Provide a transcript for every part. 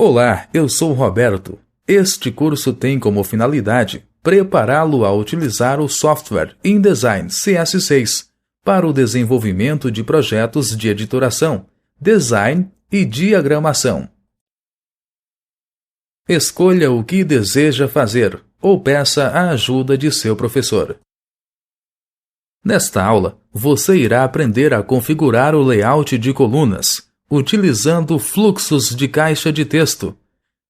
Olá, eu sou o Roberto. Este curso tem como finalidade prepará-lo a utilizar o software InDesign CS6 para o desenvolvimento de projetos de editoração, design e diagramação. Escolha o que deseja fazer ou peça a ajuda de seu professor. Nesta aula, você irá aprender a configurar o layout de colunas, utilizando fluxos de caixa de texto.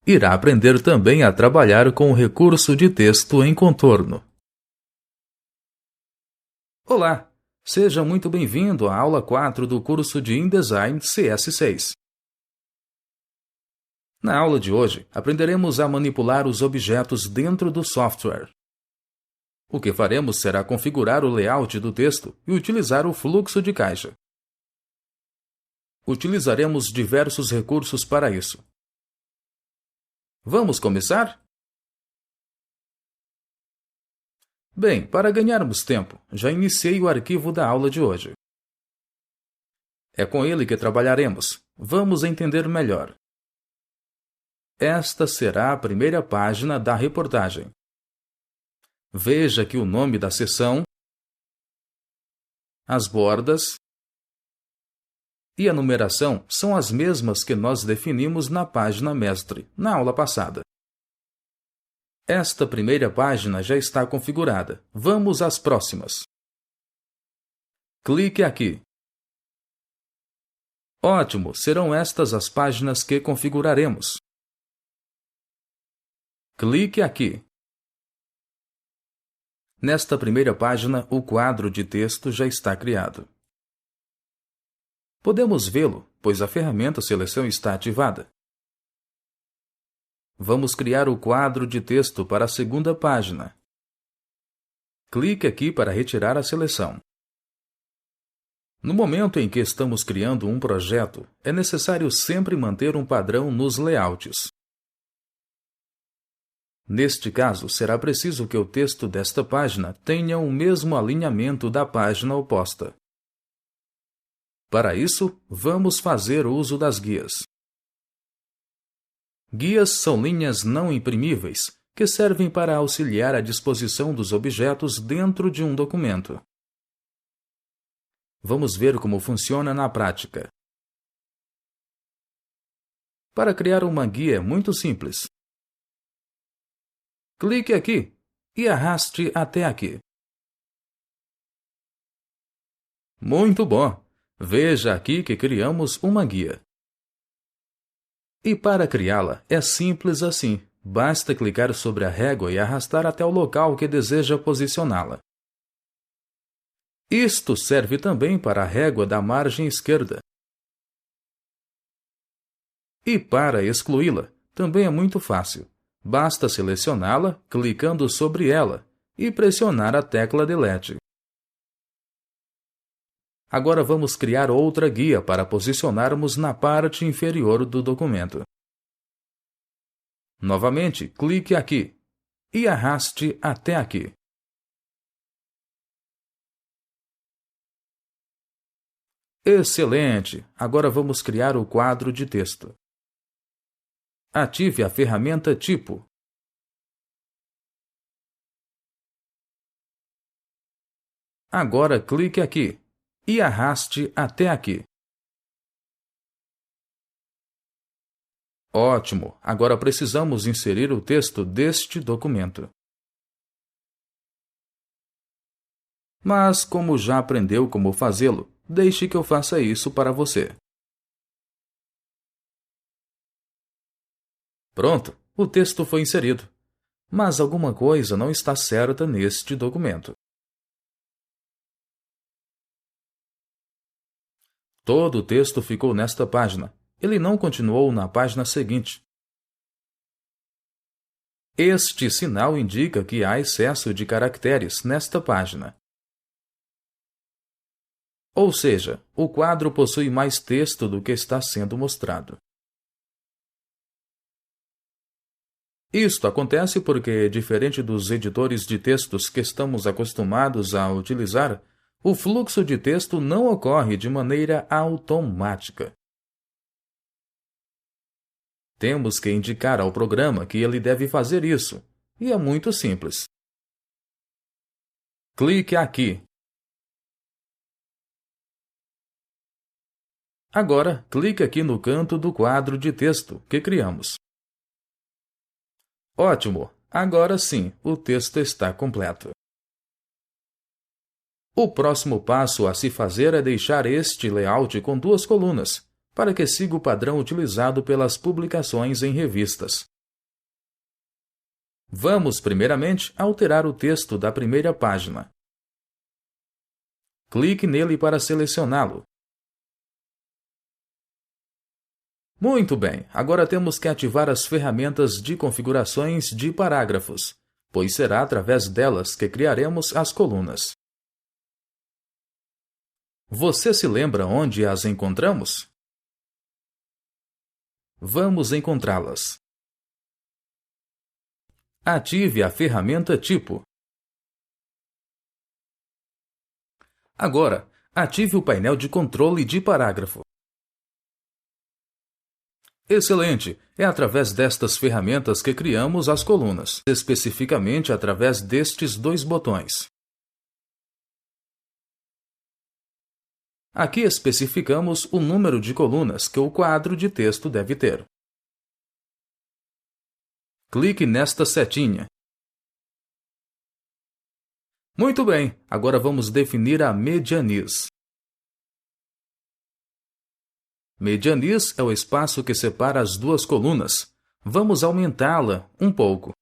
Irá aprender também a trabalhar com o recurso de texto em contorno. Olá! Seja muito bem-vindo à aula 4 do curso de InDesign CS6. Na aula de hoje, aprenderemos a manipular os objetos dentro do software. O que faremos será configurar o layout do texto e utilizar o fluxo de caixa. Utilizaremos diversos recursos para isso. Vamos começar? Bem, para ganharmos tempo, já iniciei o arquivo da aula de hoje. É com ele que trabalharemos. Vamos entender melhor. Esta será a primeira página da reportagem. Veja que o nome da seção, as bordas e a numeração são as mesmas que nós definimos na página mestre, na aula passada. Esta primeira página já está configurada. Vamos às próximas. Clique aqui. Ótimo! Serão estas as páginas que configuraremos. Clique aqui. Nesta primeira página, o quadro de texto já está criado. Podemos vê-lo, pois a ferramenta Seleção está ativada. Vamos criar o quadro de texto para a segunda página. Clique aqui para retirar a seleção. No momento em que estamos criando um projeto, é necessário sempre manter um padrão nos layouts. Neste caso, será preciso que o texto desta página tenha o mesmo alinhamento da página oposta. Para isso, vamos fazer uso das guias. Guias são linhas não imprimíveis, que servem para auxiliar a disposição dos objetos dentro de um documento. Vamos ver como funciona na prática. Para criar uma guia é muito simples. Clique aqui e arraste até aqui. Muito bom! Veja aqui que criamos uma guia. E para criá-la é simples assim. Basta clicar sobre a régua e arrastar até o local que deseja posicioná-la. Isto serve também para a régua da margem esquerda. E para excluí-la, também é muito fácil. Basta selecioná-la clicando sobre ela e pressionar a tecla Delete. Agora vamos criar outra guia para posicionarmos na parte inferior do documento. Novamente, clique aqui e arraste até aqui. Excelente! Agora vamos criar o quadro de texto. Ative a ferramenta Tipo. Agora clique aqui e arraste até aqui. Ótimo! Agora precisamos inserir o texto deste documento. Mas, como já aprendeu como fazê-lo, deixe que eu faça isso para você. Pronto! O texto foi inserido. Mas alguma coisa não está certa neste documento. Todo o texto ficou nesta página. Ele não continuou na página seguinte. Este sinal indica que há excesso de caracteres nesta página. Ou seja, o quadro possui mais texto do que está sendo mostrado. Isto acontece porque, diferente dos editores de textos que estamos acostumados a utilizar, o fluxo de texto não ocorre de maneira automática. Temos que indicar ao programa que ele deve fazer isso, e é muito simples. Clique aqui. Agora, clique aqui no canto do quadro de texto que criamos. Ótimo! Agora sim, o texto está completo. O próximo passo a se fazer é deixar este layout com duas colunas, para que siga o padrão utilizado pelas publicações em revistas. Vamos, primeiramente, alterar o texto da primeira página. Clique nele para selecioná-lo. Muito bem, agora temos que ativar as ferramentas de configurações de parágrafos, pois será através delas que criaremos as colunas. Você se lembra onde as encontramos? Vamos encontrá-las. Ative a ferramenta Tipo. Agora, ative o painel de controle de parágrafo. Excelente! É através destas ferramentas que criamos as colunas, especificamente através destes dois botões. Aqui especificamos o número de colunas que o quadro de texto deve ter. Clique nesta setinha. Muito bem, agora vamos definir a medianiz. Medianiz é o espaço que separa as duas colunas. Vamos aumentá-la um pouco.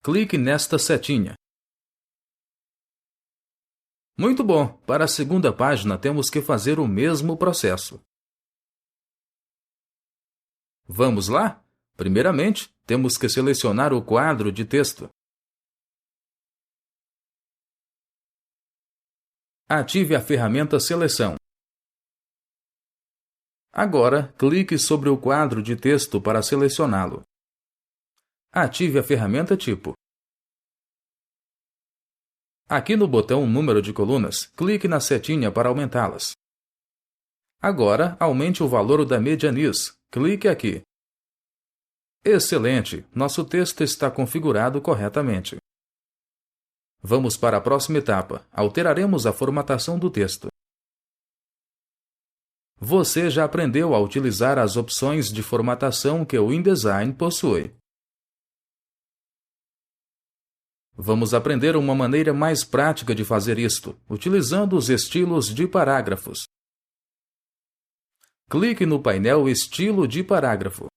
Clique nesta setinha. Muito bom! Para a segunda página temos que fazer o mesmo processo. Vamos lá? Primeiramente, temos que selecionar o quadro de texto. Ative a ferramenta Seleção. Agora, clique sobre o quadro de texto para selecioná-lo. Ative a ferramenta Tipo. Aqui no botão Número de colunas, clique na setinha para aumentá-las. Agora, aumente o valor da medianiz. Clique aqui. Excelente! Nosso texto está configurado corretamente. Vamos para a próxima etapa. Alteraremos a formatação do texto. Você já aprendeu a utilizar as opções de formatação que o InDesign possui. Vamos aprender uma maneira mais prática de fazer isto, utilizando os estilos de parágrafos. Clique no painel Estilo de parágrafo.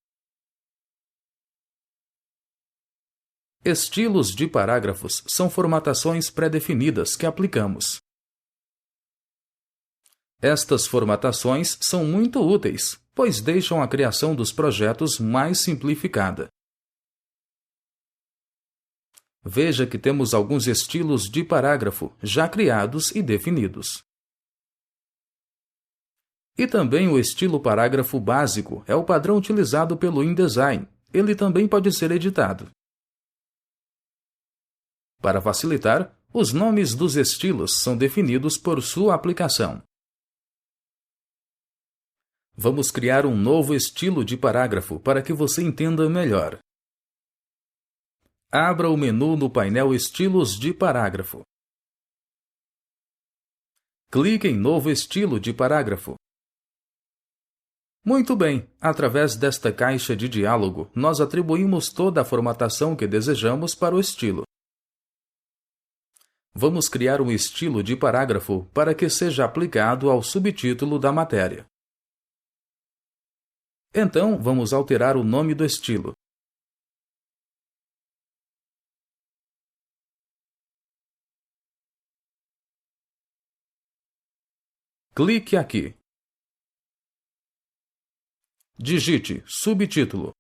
Estilos de parágrafos são formatações pré-definidas que aplicamos. Estas formatações são muito úteis, pois deixam a criação dos projetos mais simplificada. Veja que temos alguns estilos de parágrafo já criados e definidos. E também o estilo parágrafo básico é o padrão utilizado pelo InDesign. Ele também pode ser editado. Para facilitar, os nomes dos estilos são definidos por sua aplicação. Vamos criar um novo estilo de parágrafo para que você entenda melhor. Abra o menu no painel Estilos de parágrafo. Clique em Novo estilo de parágrafo. Muito bem! Através desta caixa de diálogo, nós atribuímos toda a formatação que desejamos para o estilo. Vamos criar um estilo de parágrafo para que seja aplicado ao subtítulo da matéria. Então, vamos alterar o nome do estilo. Clique aqui. Digite subtítulo.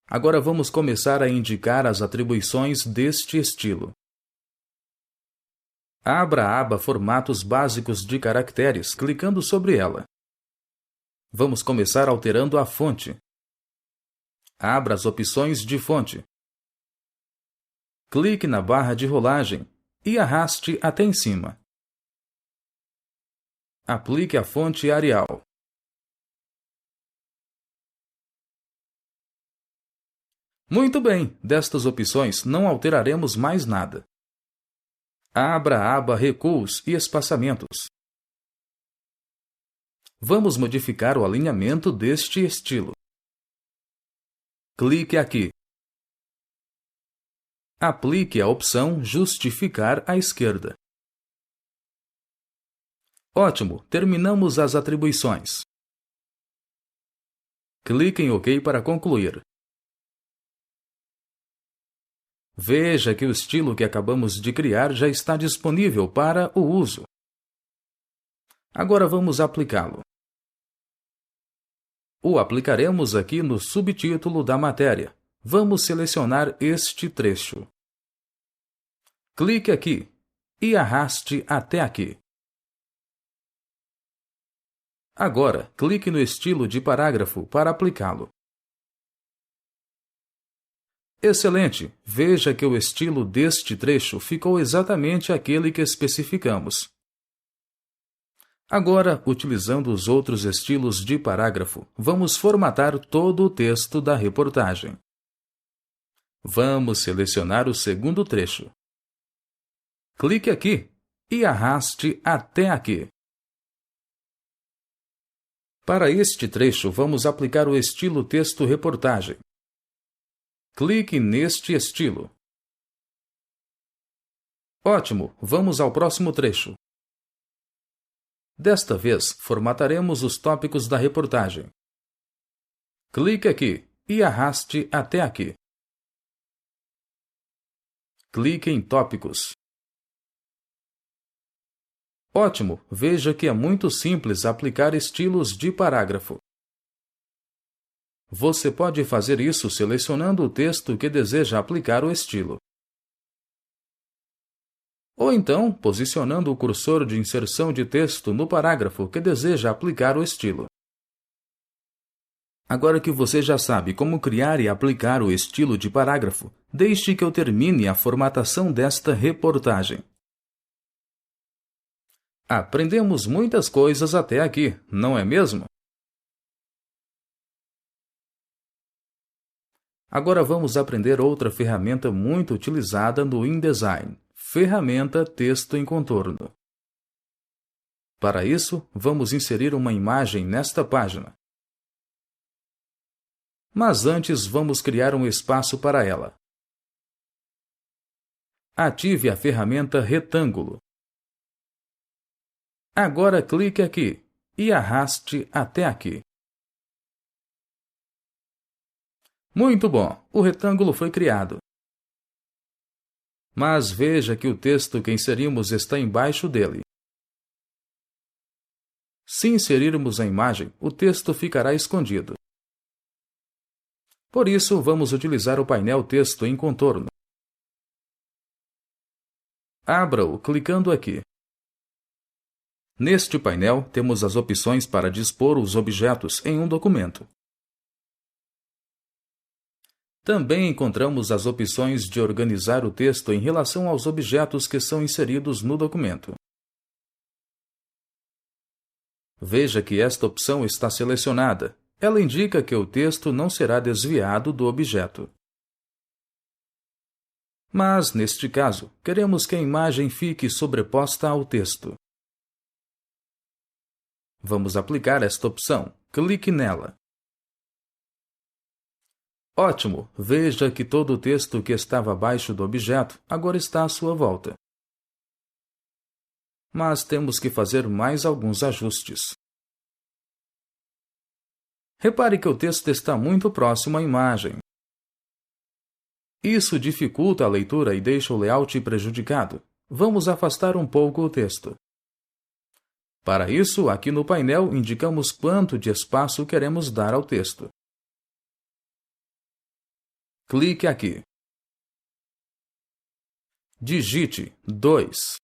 Agora vamos começar a indicar as atribuições deste estilo. Abra a aba Formatos Básicos de Caracteres, clicando sobre ela. Vamos começar alterando a fonte. Abra as opções de fonte. Clique na barra de rolagem e arraste até em cima. Aplique a fonte Arial. Muito bem, destas opções não alteraremos mais nada. Abra a aba Recuos e Espaçamentos. Vamos modificar o alinhamento deste estilo. Clique aqui. Aplique a opção Justificar à esquerda. Ótimo, terminamos as atribuições. Clique em OK para concluir. Veja que o estilo que acabamos de criar já está disponível para o uso. Agora vamos aplicá-lo. O aplicaremos aqui no subtítulo da matéria. Vamos selecionar este trecho. Clique aqui e arraste até aqui. Agora, clique no estilo de parágrafo para aplicá-lo. Excelente! Veja que o estilo deste trecho ficou exatamente aquele que especificamos. Agora, utilizando os outros estilos de parágrafo, vamos formatar todo o texto da reportagem. Vamos selecionar o segundo trecho. Clique aqui e arraste até aqui. Para este trecho, vamos aplicar o estilo texto reportagem. Clique neste estilo. Ótimo! Vamos ao próximo trecho. Desta vez, formataremos os tópicos da reportagem. Clique aqui e arraste até aqui. Clique em Tópicos. Ótimo! Veja que é muito simples aplicar estilos de parágrafo. Você pode fazer isso selecionando o texto que deseja aplicar o estilo. Ou então, posicionando o cursor de inserção de texto no parágrafo que deseja aplicar o estilo. Agora que você já sabe como criar e aplicar o estilo de parágrafo, deixe que eu termine a formatação desta reportagem. Aprendemos muitas coisas até aqui, não é mesmo? Agora vamos aprender outra ferramenta muito utilizada no InDesign, ferramenta Texto em Contorno. Para isso, vamos inserir uma imagem nesta página. Mas antes vamos criar um espaço para ela. Ative a ferramenta Retângulo. Agora clique aqui e arraste até aqui. Muito bom! O retângulo foi criado. Mas veja que o texto que inserimos está embaixo dele. Se inserirmos a imagem, o texto ficará escondido. Por isso, vamos utilizar o painel Texto em Contorno. Abra-o clicando aqui. Neste painel, temos as opções para dispor os objetos em um documento. Também encontramos as opções de organizar o texto em relação aos objetos que são inseridos no documento. Veja que esta opção está selecionada. Ela indica que o texto não será desviado do objeto. Mas, neste caso, queremos que a imagem fique sobreposta ao texto. Vamos aplicar esta opção. Clique nela. Ótimo! Veja que todo o texto que estava abaixo do objeto agora está à sua volta. Mas temos que fazer mais alguns ajustes. Repare que o texto está muito próximo à imagem. Isso dificulta a leitura e deixa o layout prejudicado. Vamos afastar um pouco o texto. Para isso, aqui no painel, indicamos quanto de espaço queremos dar ao texto. Clique aqui. Digite 2.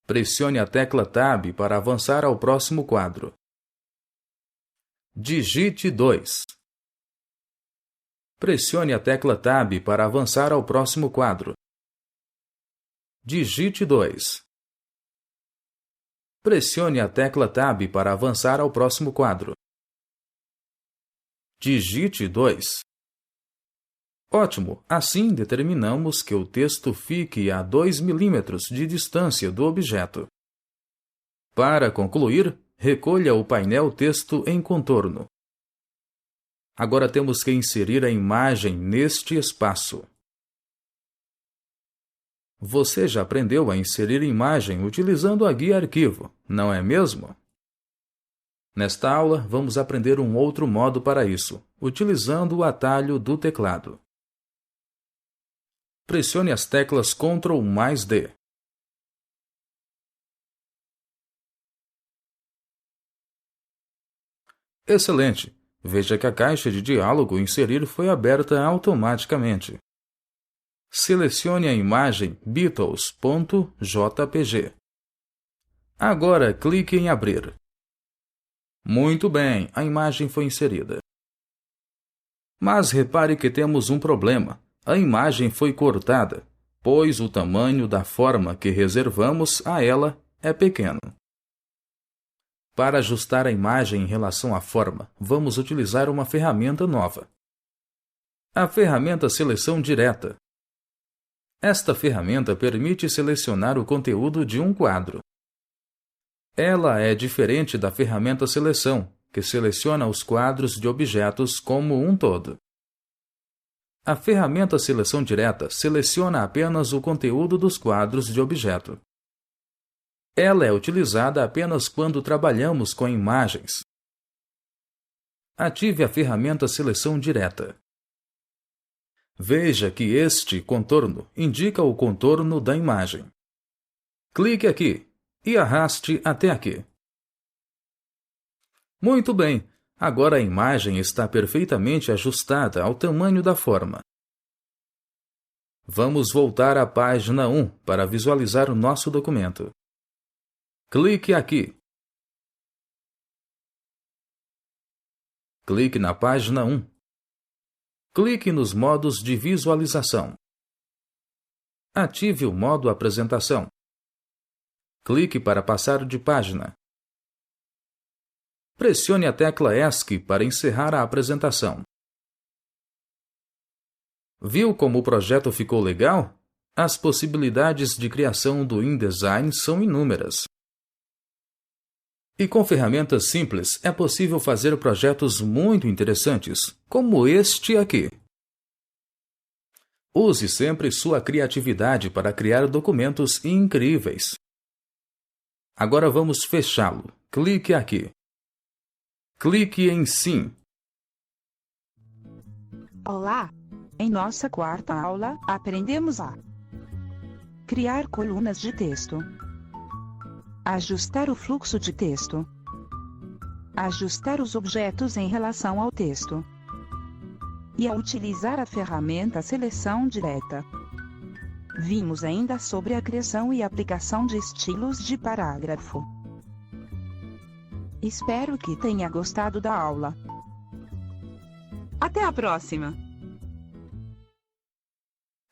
Pressione a tecla Tab para avançar ao próximo quadro. Digite 2. Pressione a tecla Tab para avançar ao próximo quadro. Digite 2. Pressione a tecla Tab para avançar ao próximo quadro. Digite 2. Ótimo! Assim determinamos que o texto fique a 2 mm de distância do objeto. Para concluir, recolha o painel Texto em contorno. Agora temos que inserir a imagem neste espaço. Você já aprendeu a inserir imagem utilizando a guia Arquivo, não é mesmo? Nesta aula, vamos aprender um outro modo para isso, utilizando o atalho do teclado. Pressione as teclas Ctrl mais D. Excelente! Veja que a caixa de diálogo Inserir foi aberta automaticamente. Selecione a imagem Beatles.jpg. Agora clique em Abrir. Muito bem, a imagem foi inserida. Mas repare que temos um problema. A imagem foi cortada, pois o tamanho da forma que reservamos a ela é pequeno. Para ajustar a imagem em relação à forma, vamos utilizar uma ferramenta nova. A ferramenta Seleção Direta. Esta ferramenta permite selecionar o conteúdo de um quadro. Ela é diferente da ferramenta Seleção, que seleciona os quadros de objetos como um todo. A ferramenta Seleção Direta seleciona apenas o conteúdo dos quadros de objeto. Ela é utilizada apenas quando trabalhamos com imagens. Ative a ferramenta Seleção Direta. Veja que este contorno indica o contorno da imagem. Clique aqui e arraste até aqui. Muito bem! Agora a imagem está perfeitamente ajustada ao tamanho da forma. Vamos voltar à página 1 para visualizar o nosso documento. Clique aqui. Clique na página 1. Clique nos modos de visualização. Ative o modo Apresentação. Clique para passar de página. Pressione a tecla ESC para encerrar a apresentação. Viu como o projeto ficou legal? As possibilidades de criação do InDesign são inúmeras. E com ferramentas simples é possível fazer projetos muito interessantes, como este aqui. Use sempre sua criatividade para criar documentos incríveis. Agora vamos fechá-lo. Clique aqui. Clique em Sim. Olá! Em nossa quarta aula, aprendemos a criar colunas de texto, ajustar o fluxo de texto, ajustar os objetos em relação ao texto e a utilizar a ferramenta Seleção Direta. Vimos ainda sobre a criação e aplicação de estilos de parágrafo. Espero que tenha gostado da aula. Até a próxima!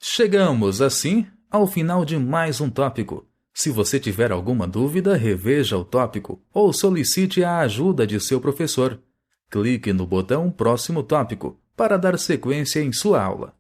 Chegamos, assim, ao final de mais um tópico. Se você tiver alguma dúvida, reveja o tópico ou solicite a ajuda de seu professor. Clique no botão Próximo Tópico para dar sequência em sua aula.